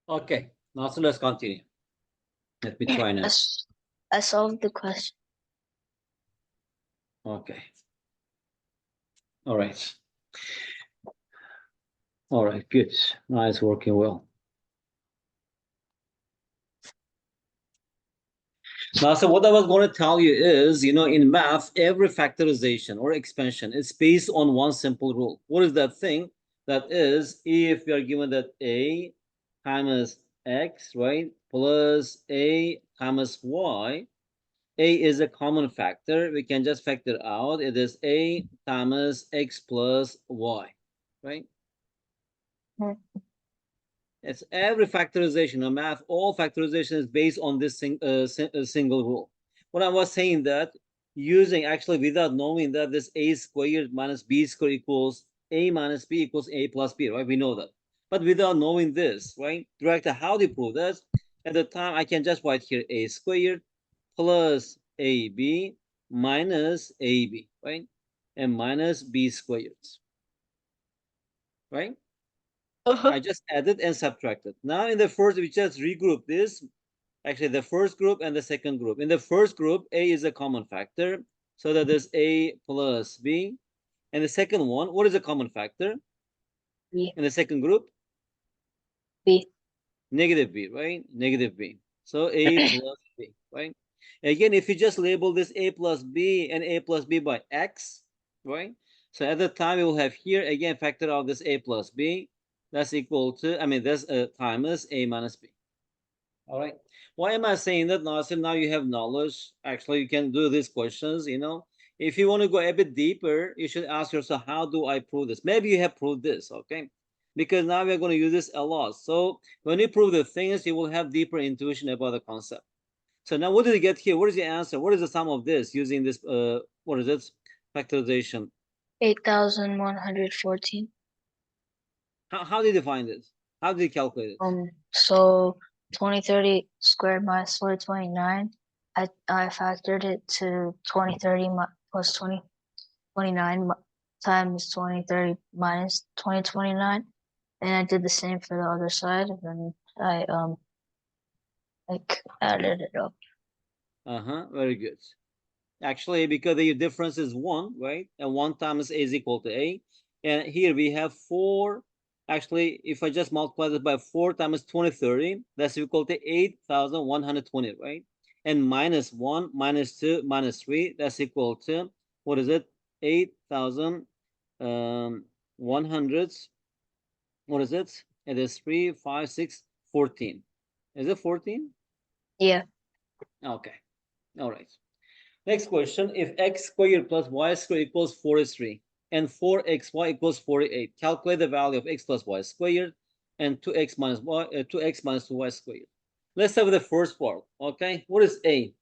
Okay, now so let's continue. Let me try now. I solved the question. Okay. All right. All right, good. Now it's working well. Now, so what I was going to tell you is, in math, every factorization or expansion is based on one simple rule. What is that thing? That is, if we are given that a times x, right, plus a times y, a is a common factor. We can just factor out. It is a times x plus y, right? It's every factorization of math. All factorization is based on this single rule. What I was saying that using actually without knowing that this a squared minus b squared equals a minus b equals a plus b, right? We know that. But without knowing this, right? Directly, how do you prove this? At the time, I can just write here a squared plus ab minus ab, right? And minus b squared, right? I just added and subtracted. Now in the first, we just regroup this. Actually, the first group and the second group. In the first group, A is a common factor. So that is A plus B. And the second one, what is a common factor? B. In the second group? B. Negative B, right? Negative B. So A plus B, right? Again, if you just label this A plus B and A plus B by X, right? So at the time, we will have here, again, factor out this A plus B. That's equal to, that's times A minus B. All right. Why am I saying that, Nasir? Now you have knowledge. Actually, you can do these questions. If you want to go a bit deeper, you should ask yourself, how do I prove this? Maybe you have proved this, okay? Because now we're going to use this a lot. So when you prove the things, you will have deeper intuition about the concept. So now what did you get here? What is the answer? What is the sum of this using this, what is it? Factorization. 8,114. How did you find this? How did you calculate it? So 2030 squared minus 429. I factored it to 2030 plus 2029 times 2030 minus 2029, and I did the same for the other side, and then I added it up. Very good. Actually, because the difference is 1, right? And 1 times a is equal to a. And here we have 4. Actually, if I just multiply this by 4 times 2030, that's equal to 8,120, right? And minus 1, minus 2, minus 3, that's equal to, what is it? 8,100. What is it? It is 3, 5, 6, 14. Is it 14? Yeah. Okay. All right. Next question, if x squared plus y squared equals 43 and 4xy equals 48, calculate the value of x plus y squared and 2x minus 2y squared. Let's start with the first part, okay? What is A?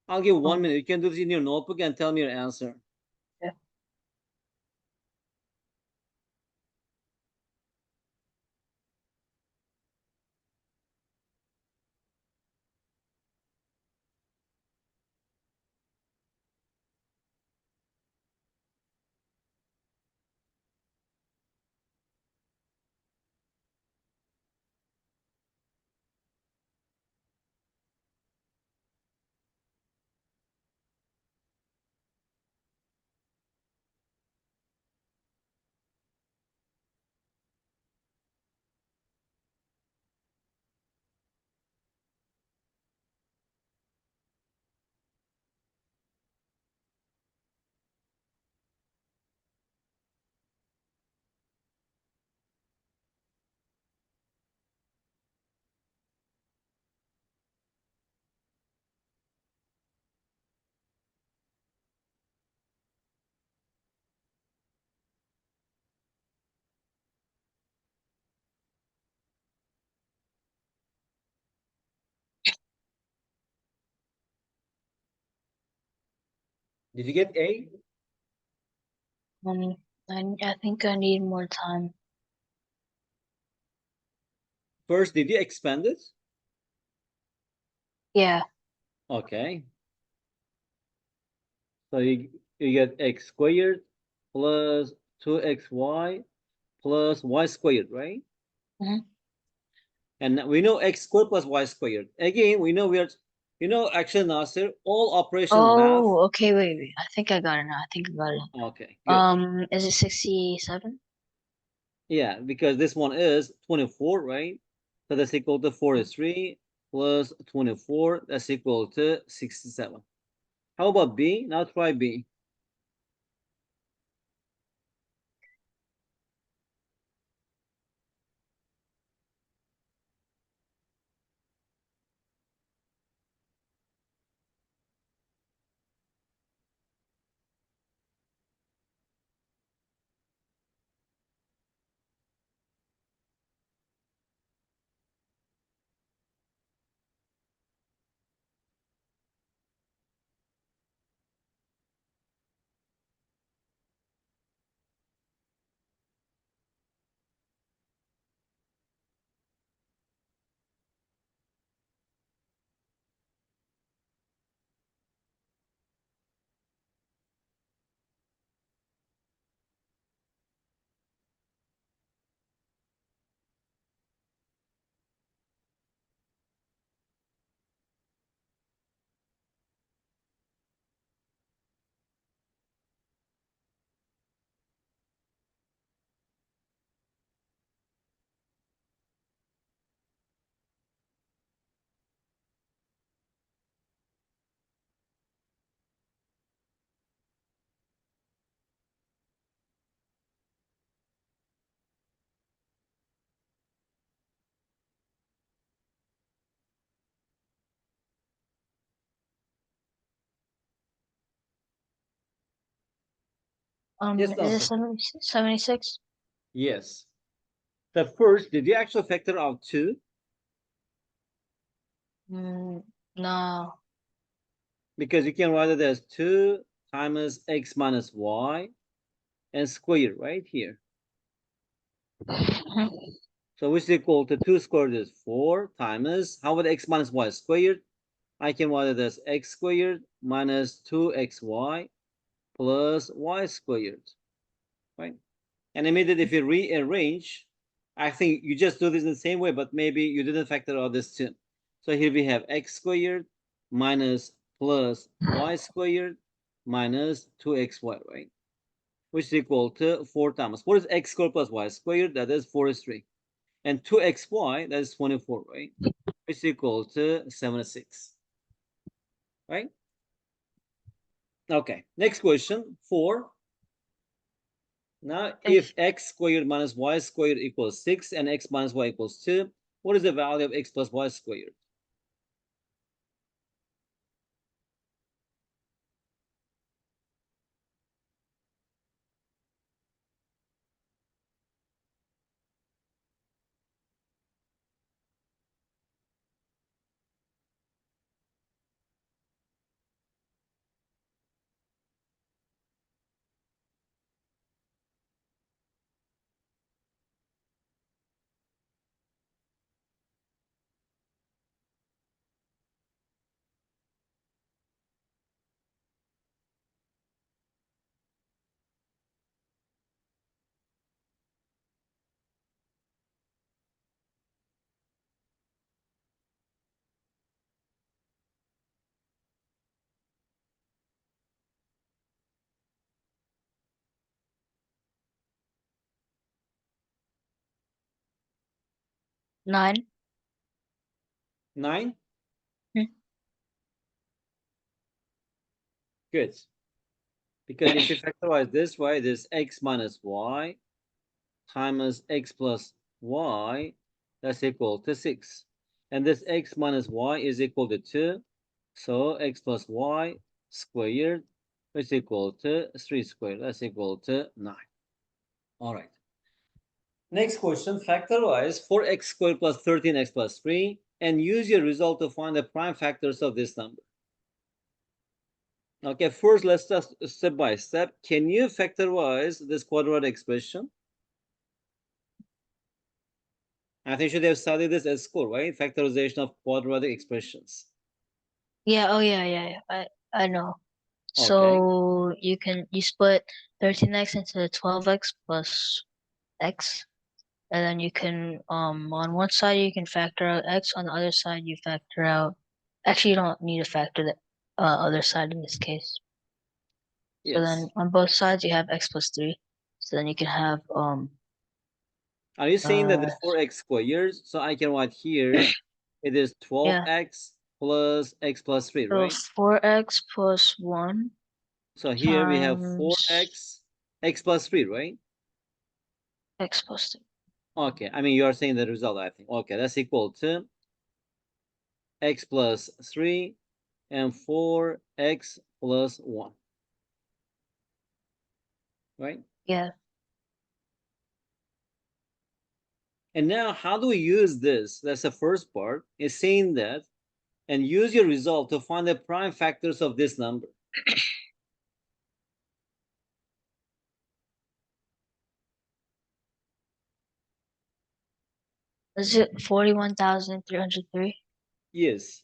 I'll give 1 minute. You can do this in your notebook and tell me your answer. Yeah. Did you get A? I think I need more time. First, did you expand it? Yeah. Okay. So you get x squared plus 2xy plus y squared, right? And we know x squared plus y squared. Again, we know actually, Nasir, all operations math. Oh, okay, wait. I think I got it now. I think I got it. Okay, good. Is it 67? Yeah, because this one is 24, right? So that's equal to 43 plus 24. That's equal to 67. How about B? Now try B. Yes, Is it Nasir. 76? Yes. The first, did you actually factor out 2? No. Because you can write it as 2 times x minus y and square right here. So which is equal to 2 squared is 4 times, how about x minus y squared? I can write it as x squared minus 2xy plus y squared, right? And immediately if you rearrange, I think you just do this in the same way, but maybe you didn't factor out this too. So here we have x squared minus plus y squared minus 2xy, right? Which is equal to 4 times. What is x squared plus y squared? That is 43. And 2xy, that is 24, right? Which is equal to 76, right? Okay, next question, 4. Now, if x squared minus y squared equals 6 and x minus y equals 2, what is the value of x plus y squared? Nine. 9? Hmm. Good. Because if you factorize this, right, this x minus y times x plus y, that's equal to 6. And this x minus y is equal to 2. So x plus y squared is equal to 3 squared. That's equal to 9. All right. Next question, factorize 4x squared plus 13x plus 3 and use your result to find the prime factors of this number. Okay, first let's just step by step. Can you factorize this quadratic expression? I think you should have studied this at school, right? Factorization of quadratic expressions. Yeah, oh yeah. I know. Okay. So you split 13x into 12x plus x, and then you can on one side you can factor out x, on the other side you factor out. Actually, you don't need to factor the other side in this case. So then Yes. on both sides you have x plus 3. So then you can have Are you saying that this 4x squared? So I can write here, it is yeah. 12x plus x plus 3, So right? 4x plus 1 So here we have times 4x, x plus 3, right? x plus 3. Okay, I mean, you are saying the result, I think. Okay, that's equal to x plus 3 and 4x plus 1, right? Yeah. And now, how do we use this? That's the first part, is saying that, and use your result to find the prime factors of this number. Is it 41,303? Yes.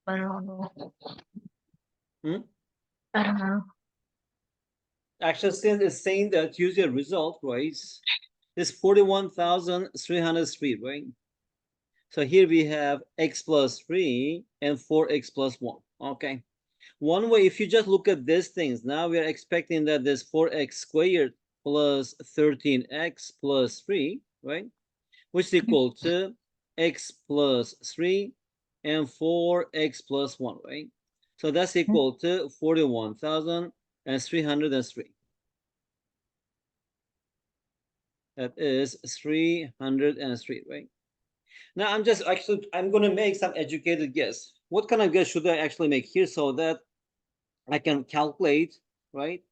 I don't know. Hmm? I don't know. Actually, since it's saying that use your result, right? It's 41,303, right? So here we have x plus 3 and 4x plus 1. Okay. One way, if you just look at these things, now we are expecting that this 4x squared plus 13x plus 3, right? Which is equal to x plus 3 and 4x plus 1, right? So that's equal to 41,303. That is 303, right? Now I'm going to make some educated guess. What kind of guess should I actually make here so that I can calculate, right?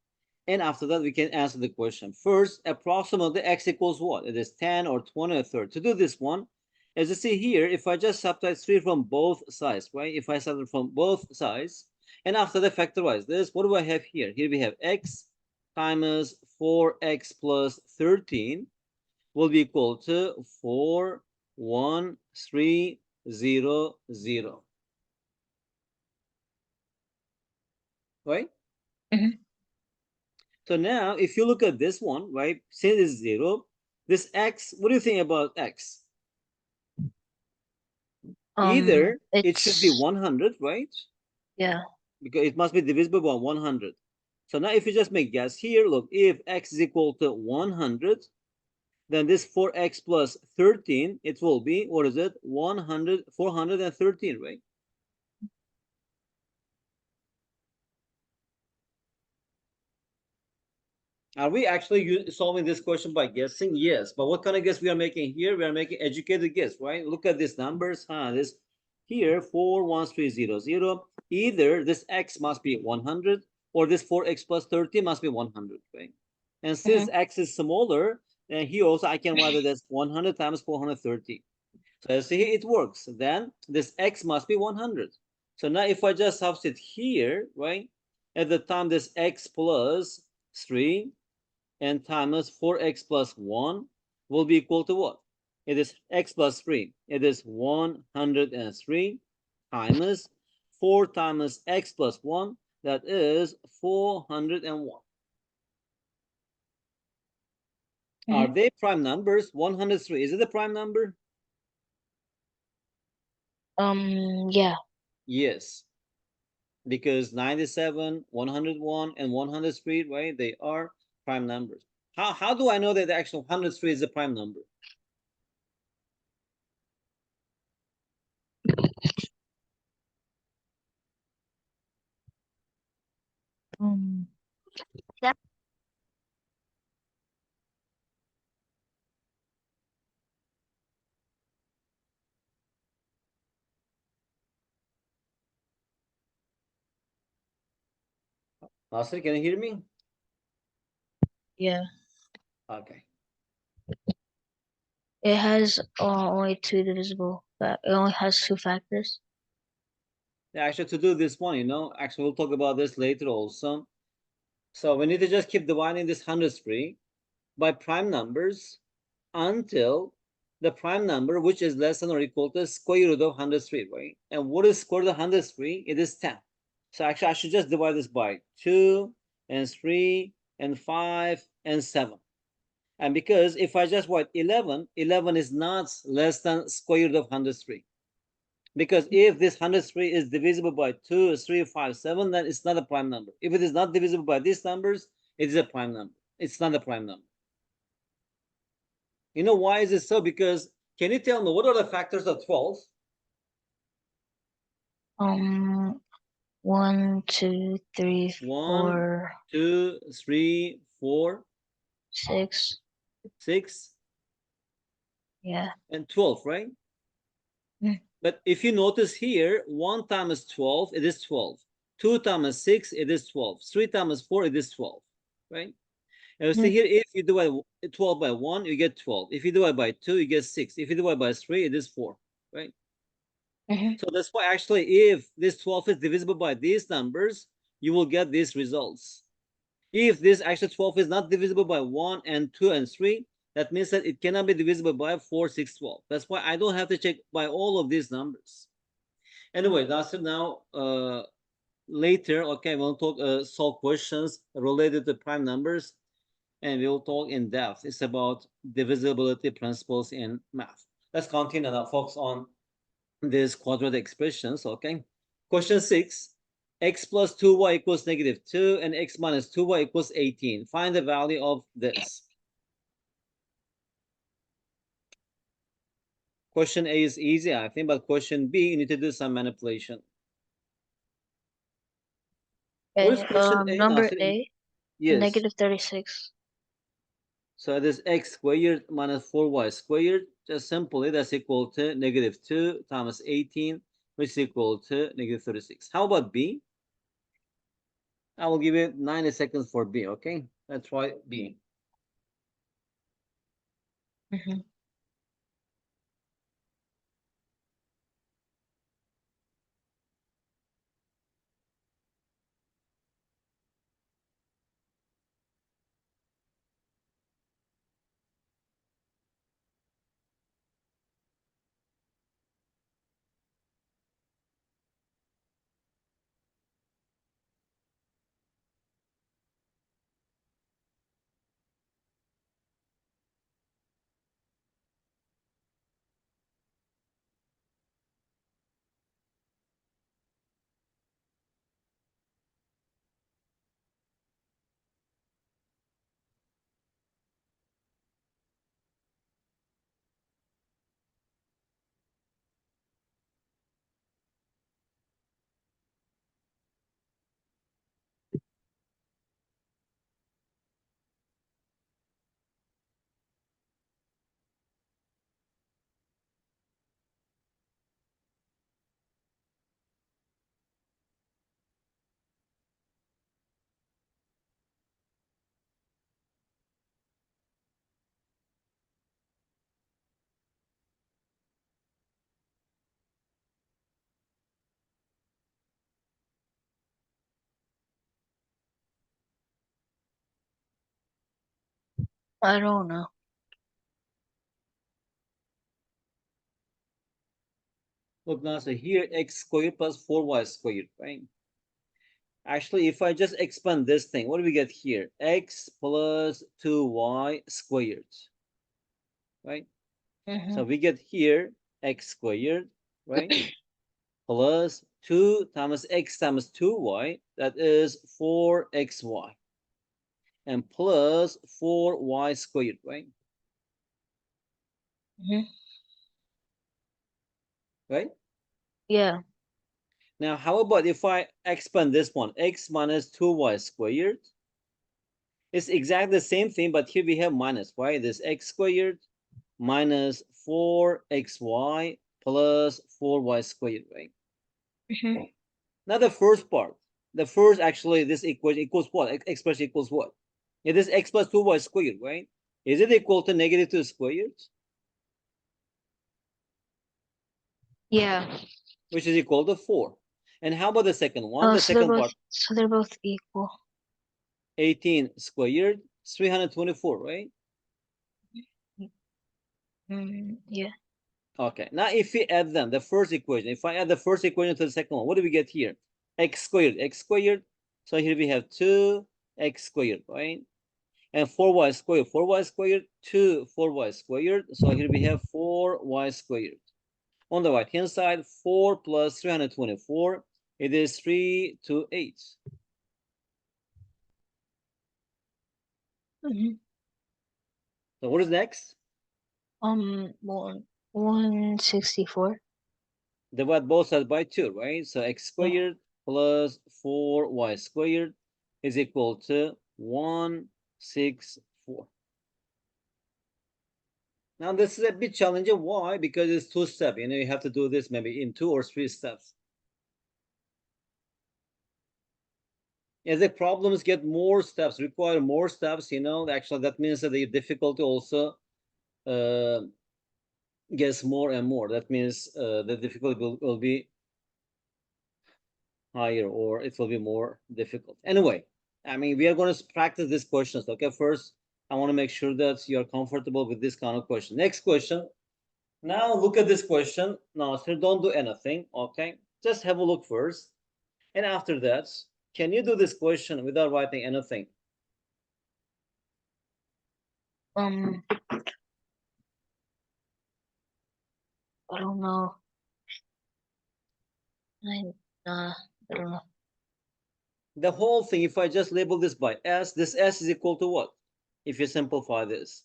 And after that, we can answer the question. First, approximately x equals what? It is 10 or 20 or 30. To do this one, as you see here, if I just subtract 3 from both sides, right? If I subtract from both sides, and after that factorize this, what do I have here? Here we have x times 4x plus 13 will be equal to 41300, right? Mhm. So now, if you look at this one, right, since it's 0, this x, what do you think about x? Either it should be It's 100, right? yeah. Because it must be divisible by 100. So now if you just make guess here, look, if x is equal to 100, then this 4x plus 13, it will be, what is it, 100, 413, right? Are we actually solving this question by guessing? Yes. But what kind of guess we are making here? We are making educated guess, right? Look at these numbers. This here 41300. Either this x must be 100 or this 4x plus 30 must be 100, right? And since Mhm. x is smaller, then here also I can write it as 100 times 430. So you see it works. Then this x must be 100. So now if I just substitute here, right? At the time this x plus 3 and times 4x plus 1 will be equal to what? It is x plus 3. It is 103 times 4 times x plus 1. That is 401. Are Mhm. they prime numbers? 103. Is it a prime number? Yeah. Yes. Because 97, 101, and 103, right? They are prime numbers. How do I know that the actual 103 is a prime number? Um. Yeah. Nasir, can you hear me? Yeah. Okay. It has only two divisible, but it only has two factors. Yeah, actually, to do this one, actually, we'll talk about this later also. So we need to just keep dividing this hundreds free by prime numbers until the prime number, which is less than or equal to square root of 103, right? And what is square root of 103? It is 10. So actually, I should just divide this by 2 and 3 and 5 and 7. And because if I just write 11, 11 is not less than square root of 103. Because if this 103 is divisible by 2, 3, 5, 7, then it's not a prime number. If it is not divisible by these numbers, it is a prime number. It's not a prime number. You know why is it so? Because can you tell me what are the factors of 12? 1, 2, 3, 1, 4, 2, 3, 4, 6. 6, Yeah. and 12, right? Mm. But if you notice here, 1 times 12, it is 12. 2 times 6, it is 12. 3 times 4, it is 12, right? And you see here, if you divide 12 by 1, you get 12. If you divide by 2, you get 6. If you divide by 3, it is 4, right? So that's why actually if this 12 is divisible by these numbers, you will get these results. If this actually 12 is not divisible by 1 and 2 and 3, that means that it cannot be divisible by 4, 6, 12. That's why I don't have to check by all of these numbers. Anyway, that's it now. Later, okay, we'll talk solve questions related to prime numbers, and we'll talk in depth. It's about divisibility principles in math. Let's continue now, focus on these quadratic expressions, okay? Question 6, x plus 2y equals negative 2 and x minus 2y equals 18. Find the value of this. Question A is easy, I think, but question B, you need to do some manipulation. What is Okay, question A, number Nasir? A, Yes. negative 36. So it is x squared minus 4y squared. Just simply, that's equal to negative 2 times 18, which is equal to negative 36. How about B? I will give you 90 seconds for B, okay? Let's try B. I don't know. Look now, so here x squared plus 4y squared, right? Actually, if I just expand this thing, what do we get here? X plus 2y squared, right? So we get here x squared, right? Plus 2 times x times 2y, that is 4xy. And plus 4y squared, right? Right? Yeah. Now, how about if I expand this one? X minus 2y squared. It's exactly the same thing, but here we have minus, right? This x squared minus 4xy plus 4y squared, right? Now the first part, the first actually this equation equals what? Expression equals what? It is x plus 2y squared, right? Is it equal to negative 2 squared? Yeah. which is equal to 4. And how about the second one? Oh, The so they're second both part, so they're both equal. 18 squared, 324, right? Yeah. Okay, now if we add them, the first equation, if I add the first equation to the second one, what do we get here? X squared. So here we have 2x squared, right? And 4y squared, 2 4y squared. So here we have 4y squared. On the right hand side, 4 plus 324, it is 328. So what is next? 164. Divide both sides by 2, right? So x squared plus 4y squared is equal to 164. Now this is a bit challenging. Why? Because it's 2 steps. You have to do this maybe in 2 or 3 steps. As the problems get more steps, require more steps, actually that means that the difficulty also uh, gets more and more. That means the difficulty will be higher, or it will be more difficult. Anyway, I mean, we are going to practice these questions. Okay, first, I want to make sure that you're comfortable with this kind of question. Next question. Now look at this question. Now, sir, don't do anything. Okay, just have a look first. And after that, can you do this question without writing anything? I don't know. I I don't know. The whole thing, if I just label this by S, this S is equal to what? If you simplify this.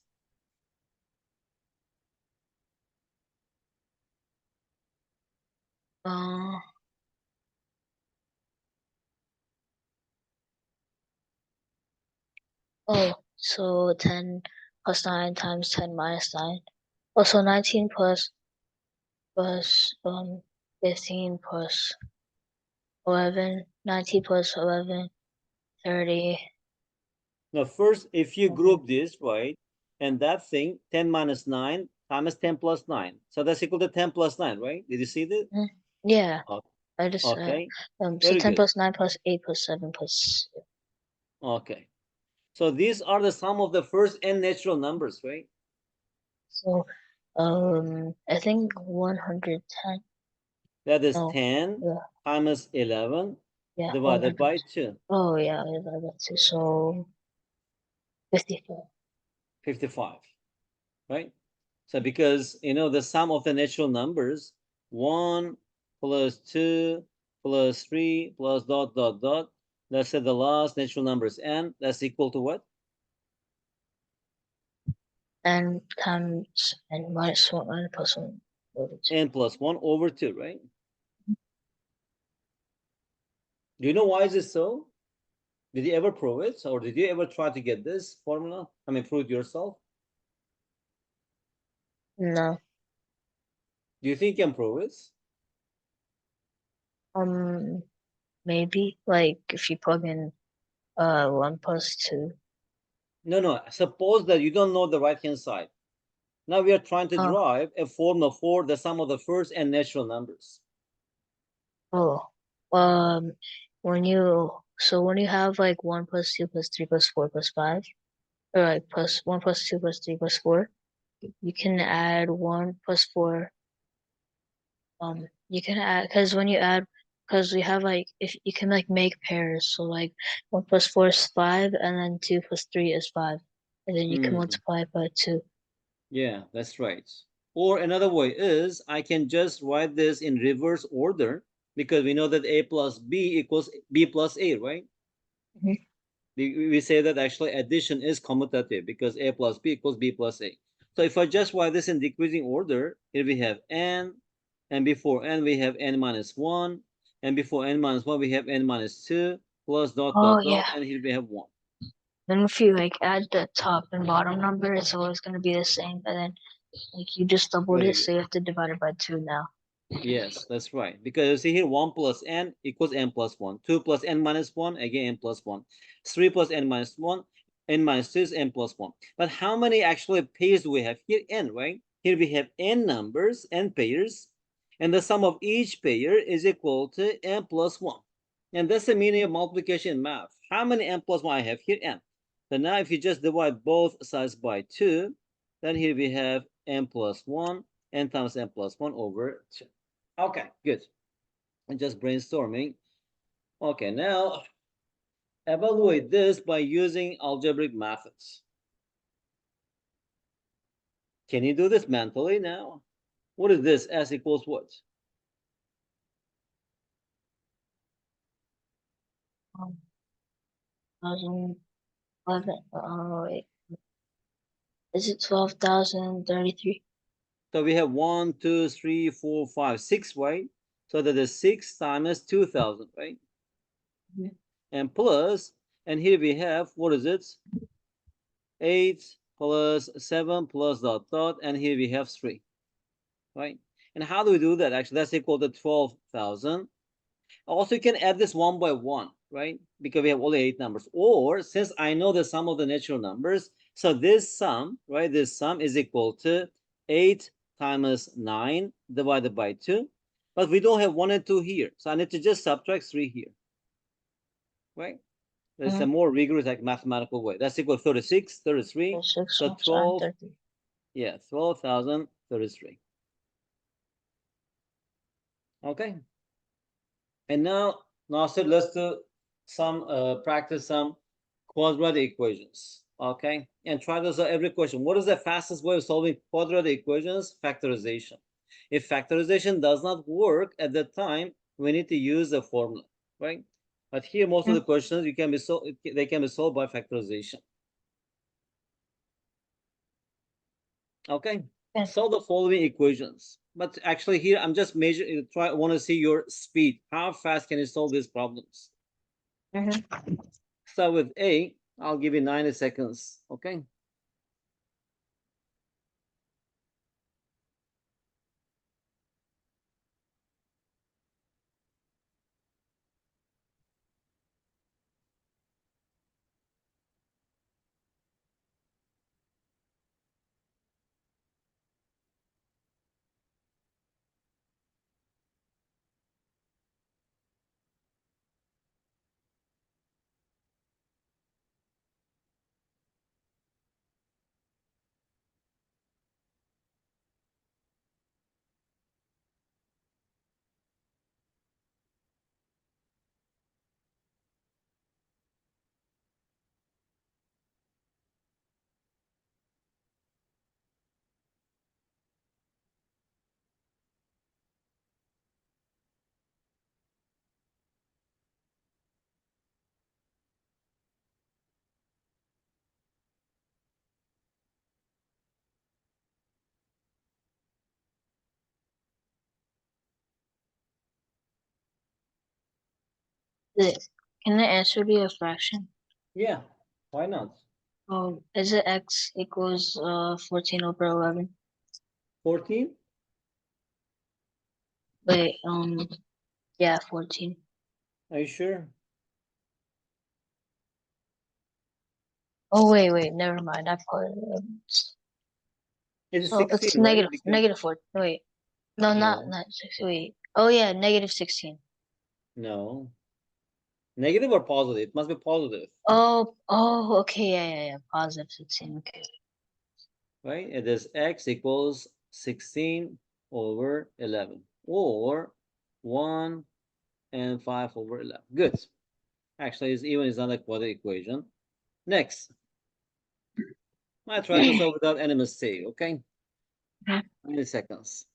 Uh, so 10 plus 9 times 10 minus 9. Also 19 plus 15 plus 11. 19 plus 11, 30. Now, first, if you group this, right, and that thing, 10 minus 9 times 10 plus 9. So that's equal to 10 plus 9, right? Did you see this? Yeah. Oh, I just okay, so very 10 good. plus 9 plus 8 plus 7 plus Okay. So these are the sum of the first n natural numbers, right? so I think 110. That is No. 10 Yeah. times 11 Yeah. divided 100. by 2, Oh yeah, that's it. So 54. 55, right? So because, the sum of the natural numbers, 1 plus 2 plus 3 plus dot, dot, dot, let's say the last natural number is n, that's equal to what? And times and minus 1 and plus 1 over 2. N plus 1 over 2, right? Do you know why is it so? Did you ever prove it? Or did you ever try to get this formula? I mean, prove it yourself? No. Do you think you can prove it? Maybe like if you plug in 1 plus 2. No. Suppose that you don't know the right-hand side. Now we are trying to Oh, derive a formula for the sum of the first n natural numbers. oh. When you have like 1 plus 2 plus 3 plus 4 plus 5, or like plus 1 plus 2 plus 3 plus 4, you can add 1 plus 4. You can add, because we have like, if you can like make pairs, so like 1 plus 4 is 5, and then 2 plus 3 is 5, and then you can multiply it by 2. Yeah, that's right. Or another way is I can just write this in reverse order, because we know that a plus b equals b plus a, right? Mhm. We say that actually addition is commutative because a plus b equals b plus a. So if I just write this in decreasing order, here we have n, and before n we have n minus 1, and before n minus 1 we have n minus 2, plus dot, Oh dot, dot, yeah. and here we have 1. Then if you like add the top and bottom number, it's always going to be the same. And then like you just doubled Very it, good. so you have to divide it by 2 now. Yes, that's right. Because you see here, 1 plus n equals n plus 1. 2 plus n minus 1, again n plus 1. 3 plus n minus 1, n minus 2 is n plus 1. But how many actually pairs do we have here? N, right? Here we have n numbers, n pairs. And the sum of each pair is equal to n plus 1. And that's the meaning of multiplication in math. How many n plus 1 I have here? N. So now if you just divide both sides by 2, then here we have n plus 1, n times n plus 1 over 2. Okay, good. And just brainstorming. Okay, now evaluate this by using algebraic methods. Can you do this mentally now? What is this? S equals what? Um, 2011. Wait. Is it 12,033? So we have 1, 2, 3, 4, 5, 6, right? So that is 6 times 2,000, right? Mhm. And plus, and here we have, what is it? 8 plus 7 plus dot dot, and here we have 3, right? And how do we do that? Actually, that's equal to 12,000. Also, you can add this one by one, right? Because we have only 8 numbers. Or, since I know the sum of the natural numbers, so this sum, right, this sum is equal to 8 times 9 divided by 2. But we don't have 1 and 2 here. So I need to just subtract 3 here, right? That's a Mhm. more rigorous like mathematical way. That's equal to 36, 33. 36 So times 12, 30. yeah, 12,033. Okay. And now, Nasir, let's do some practice some quadratic equations. Okay, and try to solve every question. What is the fastest way of solving quadratic equations? Factorization. If factorization does not work at that time, we need to use the formula, right? But here, most of the Mhm. questions they can be solved by factorization. Okay, Okay. solve the following equations. But actually, here I'm just measuring. Want to see your speed. How fast can you solve these problems? Mhm. Start with A. I'll give you 90 seconds. Okay. The- Can the answer be a fraction? Yeah. Why not? Is it x equals 14 over 11? 14? Wait, yeah, 14. Are you sure? Oh, wait, never mind. I put it. It is So 16, it's right? negative, Because negative 4. Wait, no, no, not 6. Wait. Oh, yeah, negative 16. no. Negative or positive? It must be positive, Okay, yeah. Positive 16. Okay. right? It is x equals 16 over 11 or 1 and 5 over 11. Good. Actually, it's even is not a quadratic equation. Next, I try to solve without any mistake, okay? 90 seconds.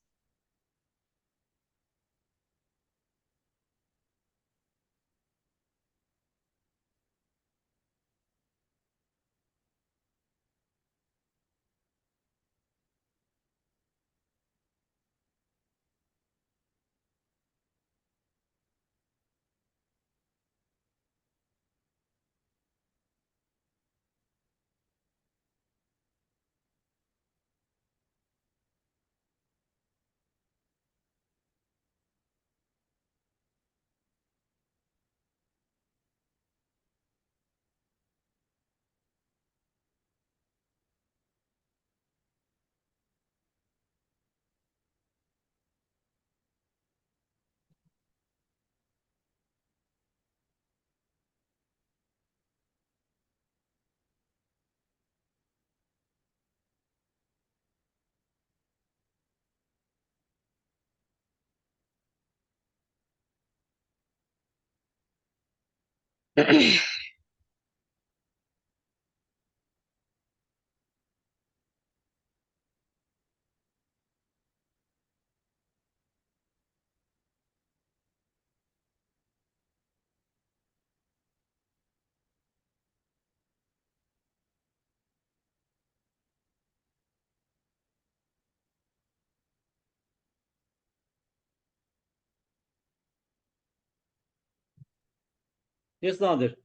Yes, Nadir.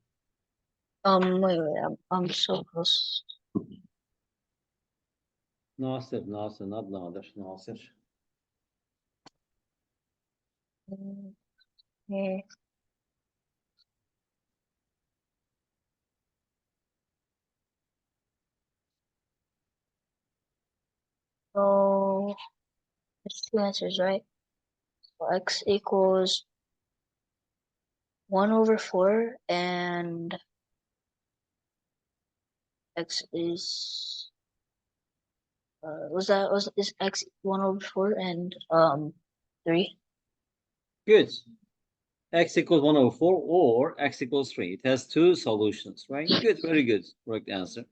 Wait, I'm so close. Nasir, Nasir, not Nadir. Nasir. Okay. So there's two answers, right? So x equals 1/4 and x is is x 1/4 and 3? Good. X equals 1/4 or x equals 3. It has two solutions, right? Good, very good. Correct answer.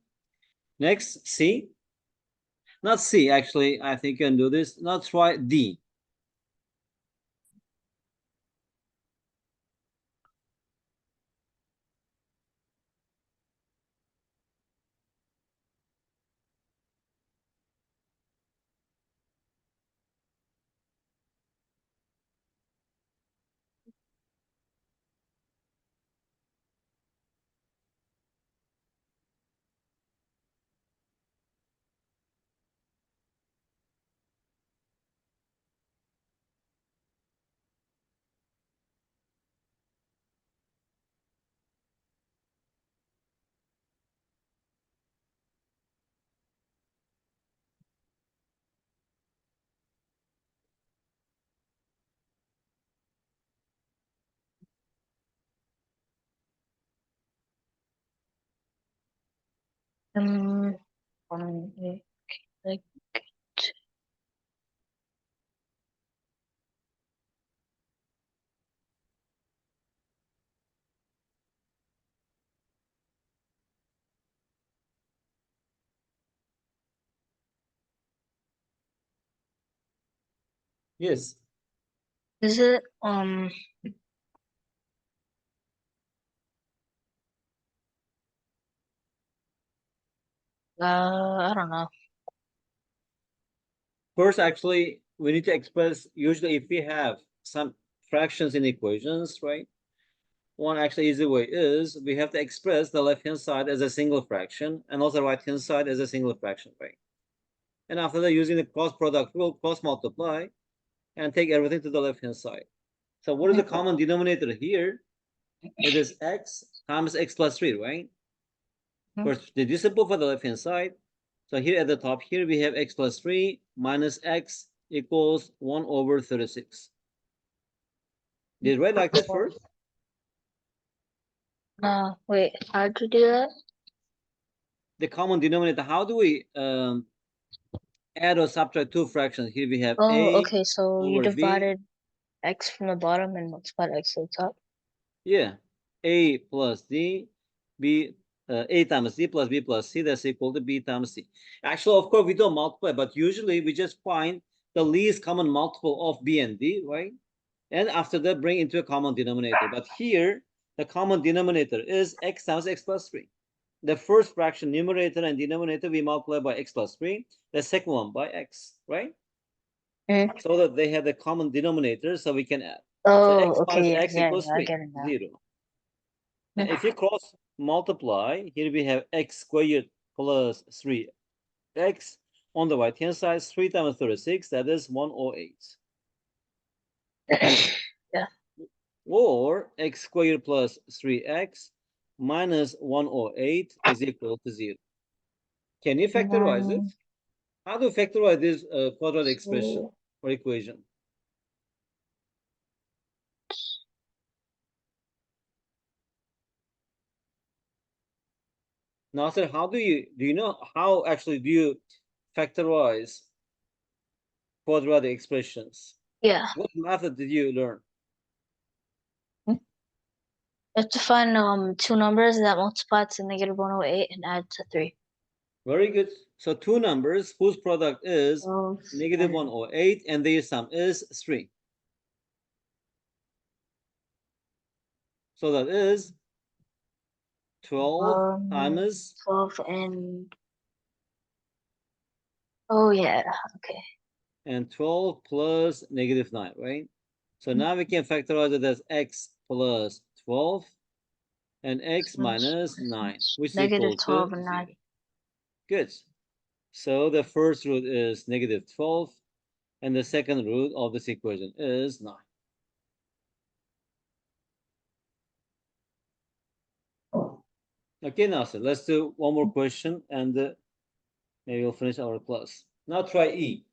Next, C. Not C, actually. I think you can do this. Now try D. Um, um, like Yes. is it I don't know. First, actually, we need to express, usually if we have some fractions in equations, right? One actually easy way is we have to express the left-hand side as a single fraction and also right-hand side as a single fraction, right? And after that, using the cross product rule, cross multiply and take everything to the left-hand side. So what is the common denominator here? It is x times x plus 3, right? First, did you simplify the left-hand side? So here at the top, here we have x plus 3 minus x equals 1/36. Did you write like that first? Wait, how'd you do that? The common denominator, how do we add or subtract two fractions? Here we have Oh, a okay, so you over b. divided x from the bottom and multiplied x to the top. Yeah, a plus d, b, a times d plus b plus c, that's equal to b times c. Actually, of course, we don't multiply, but usually we just find the least common multiple of b and d, right? And after that, bring into a common denominator. But here, the common denominator is x times x plus 3. The first fraction, numerator and denominator, we multiply by x plus 3. The second one by x, right? So that they have the common denominator, so we can add. So x Oh, minus okay, x equals I 3, get it now. 0. Now, if you cross multiply, here we have x squared plus 3x. On the right-hand side, 3 times 36, that is 108. Yeah. Or x squared plus 3x minus 108 is equal to 0. Can you factorize it? How do you factorize this quadratic expression or equation? Now, sir, how do you know how actually do you factorize quadratic expressions? Yeah. What method did you learn? You have to find two numbers that multiply to negative 108 and add to 3. Very good. So two numbers whose product is negative 108 and their sum is 3. So that is 12 times 12 and oh yeah, okay. And 12 plus negative 9, right? So now we can factorize it as x plus 12 and x minus 9, which is Negative equal 12 to and 0. 9. Good. So the first root is negative 12, and the second root of this equation is 9. Okay, now, so let's do one more question, and maybe we'll finish our class. Now try E.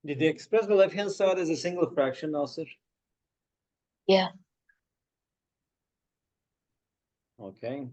Did you express the left-hand side as a single fraction, Nasir? Yeah. Okay.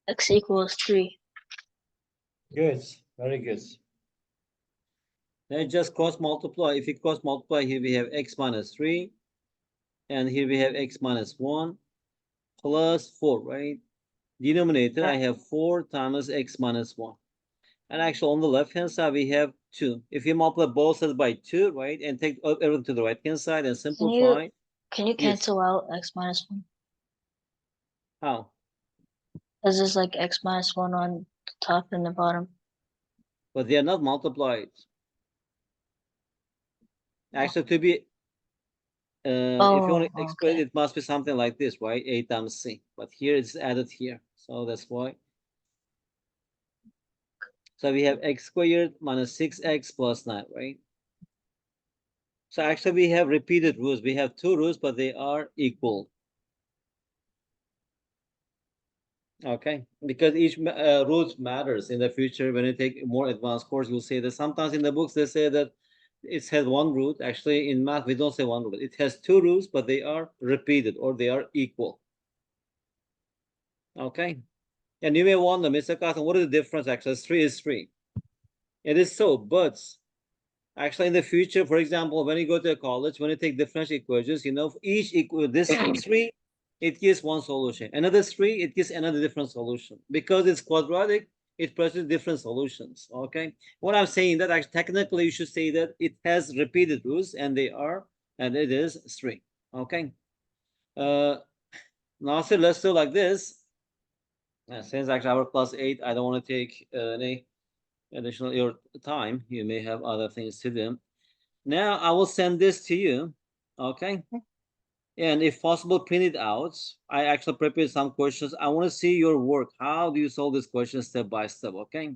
X equals 3. Good. Very good. Now just cross multiply. If you cross multiply, here we have x minus 3, and here we have x minus 1 plus 4, right? Denominator, I have 4 times x minus 1. And actually, on the left-hand side, we have 2. If you multiply both sides by 2, right, and take everything to the right-hand side and simplify. Can you Yes. cancel out x minus 1? How? This is like x minus 1 on the top and the bottom. But they are not multiplied. Actually, to be if you want to express it, it must be something like this, right? A times c. But here it's added here. So that's why. So we have x squared minus 6x plus 9, right? So actually we have repeated roots. We have two roots, but they are equal. Okay, because each root matters in the future. When you take more advanced course, you'll see that sometimes in the books they say that it has one root. Actually, in math, we don't say one root. It has two roots, but they are repeated or they are equal. Okay, and you may wonder, Mr. Carson, what is the difference? Actually, 3 is 3. It is so, but Actually, in the future, for example, when you go to college, when you take differential equations, you know, each this three, it gives one solution. Another three, it gives another different solution. Because it's quadratic, it produces different solutions. Okay. What I'm saying that actually technically you should say that it has repeated roots, and it is three. Okay. Now, so let's do like this. Since actually our class 8, I don't want to take any additional your time. You may have other things to do. Now I will send this to you, okay? And if possible, print it out. I actually prepared some questions. I want to see your work. How do you solve this question step by step, okay?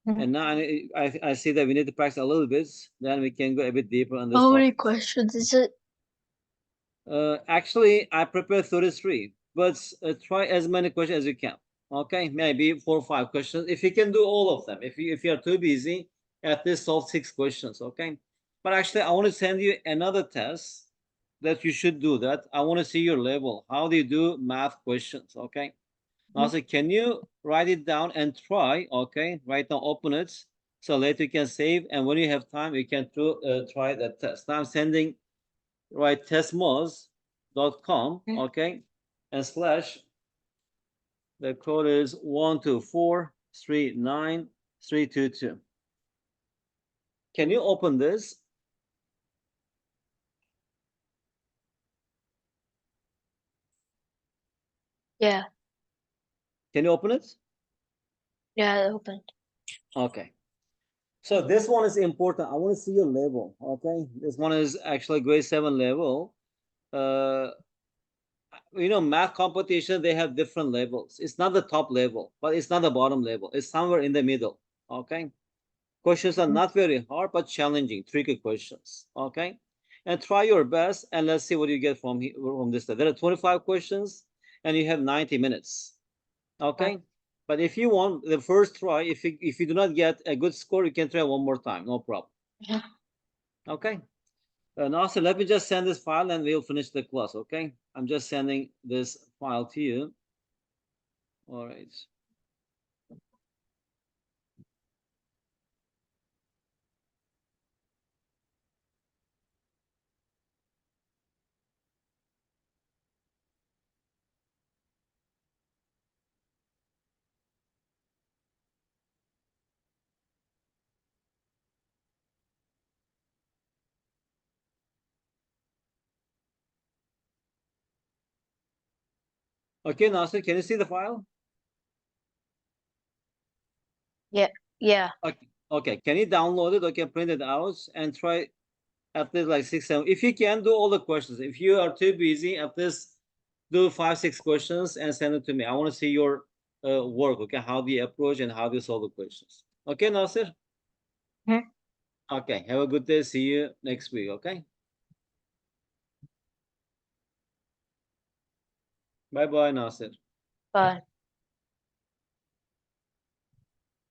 And now I see that we need to practice a little bit. Then we can go a bit deeper on this How many topic. questions is it? Actually, I prepared 33, but try as many questions as you can. Okay, maybe 4 or 5 questions. If you can do all of them, if you are too busy, at least solve 6 questions. Okay, but actually, I want to send you another test that you should do. That I want to see your level. How do you do math questions? Okay. Also, can you write it down and try? Okay, right now, open it. So later you can save, and when you have time, you can try that test. Now I'm sending right testmos.com, okay, and slash the code is 1243932. Can you open this? Yeah. Can you open it? Yeah, it opened. Okay. So this one is important. I want to see your level. Okay. This one is actually grade 7 level. Uh, math competition, they have different levels. It's not the top level, but it's not the bottom level. It's somewhere in the middle. Okay. Questions are not very hard, but challenging, tricky questions. Okay. And try your best, and let's see what you get from this. There are 25 questions, and you have 90 minutes. Okay. But if you want the first try, if you do not get a good score, you can try one more time. No problem. Okay. Nasir, let me just send this file, and we'll finish the class. Okay. I'm just sending this file to you. All right. Okay, Nasir, can you see the file? Yeah. Yeah. Okay. Okay. Can you download it? Okay, print it out and try at least like 6, 7. If you can do all the questions, if you are too busy, at least do 5, 6 questions and send it to me. I want to see your work. Okay, how do you approach and how do you solve the questions? Okay, Nasir. Okay. Have a good day. See you next week. Okay. Bye, bye, Nasir. Bye.